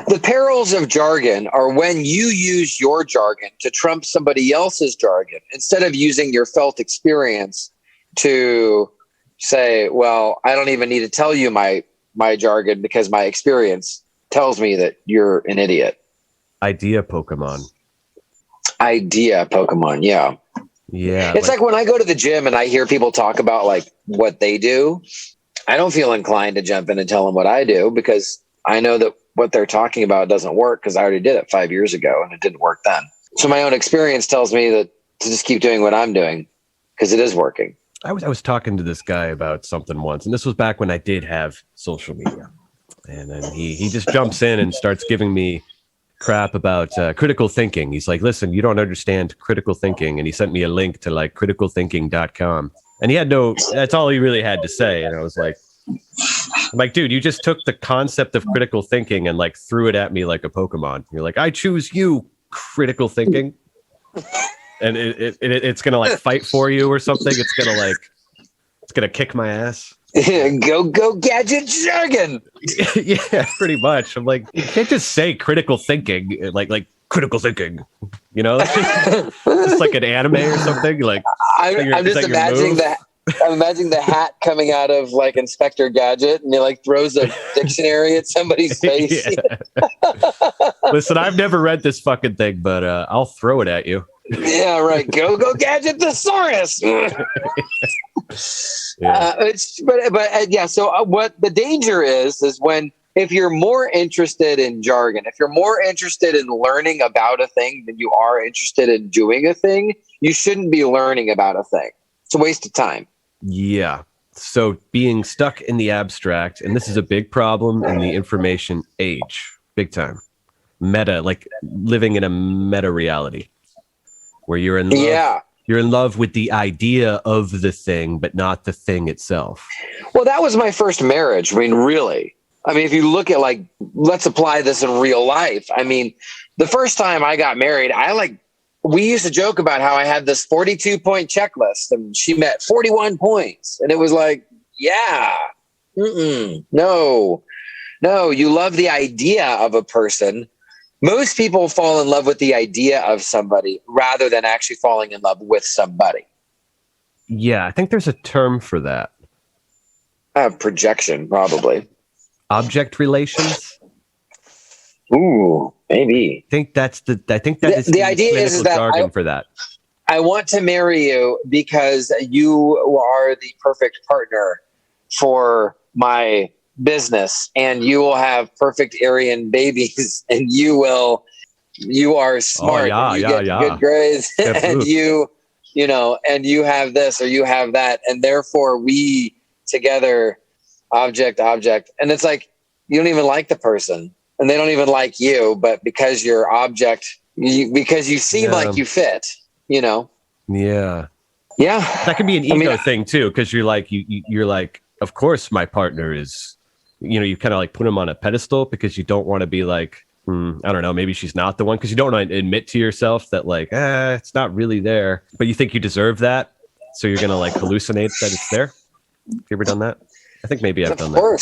The perils of jargon are when you use your jargon to trump somebody else's jargon instead of using your felt experience to say, well, I don't even need to tell you my jargon because my experience tells me that you're an idiot. Idea Pokemon. Yeah. Yeah. It's like when I go to the gym and I hear people talk about like what they do, I don't feel inclined to jump in and tell them what I do because I know that what they're talking about doesn't work because I already did it 5 years ago and it didn't work then. So my own experience tells me that to just keep doing what I'm doing because it is working. I was talking to this guy about something once, and this was back when I did have social media. And then he just jumps in and starts giving me crap about critical thinking. He's like, listen, you don't understand critical thinking. And he sent me a link to like criticalthinking.com. And that's all he really had to say. And I was like, dude, you just took the concept of critical thinking and like threw it at me like a Pokemon. You're like, I choose you, critical thinking. And it's going to like fight for you or something. It's going to kick my ass. Go gadget jargon. Yeah, pretty much. I'm like, you can't just say critical thinking, like critical thinking, you know? It's like an anime or something. Like I'm just imagining that. I'm imagining the hat coming out of like Inspector Gadget and he like throws a dictionary at somebody's face. Listen, I've never read this fucking thing, but I'll throw it at you. Yeah, right. Go gadget thesaurus. So what the danger is when if you're more interested in jargon, if you're more interested in learning about a thing than you are interested in doing a thing, you shouldn't be learning about a thing. It's a waste of time. Yeah. So being stuck in the abstract, and this is a big problem in the information age, big time. Meta, like living in a meta reality where you're in love. Yeah. You're in love with the idea of the thing, but not the thing itself. Well, that was my first marriage. I mean, really. I mean, if you look at like, let's apply this in real life. I mean, the first time I got married, we used to joke about how I had this 42-point checklist and she met 41 points. And it was like, yeah, no, you love the idea of a person. Most people fall in love with the idea of somebody rather than actually falling in love with somebody. Yeah, I think there's a term for that. Projection, probably. Object relations? Ooh, maybe. I think that is the idea is that jargon for that. I want to marry you because you are the perfect partner for my business, and you will have perfect Aryan babies, and you are smart. You get good grades, and you have this or you have that, and therefore we together, object, and it's like you don't even like the person. And they don't even like you, but because you're object, because you seem like you fit, you know? Yeah. Yeah. That could be an ego thing too, because you're like, you're like, of course my partner is, you kind of like put him on a pedestal because you don't want to be like, I don't know, maybe she's not the one, because you don't want to admit to yourself that like, it's not really there, but you think you deserve that. So you're going to like hallucinate that it's there. Have you ever done that? I think maybe I've done that before.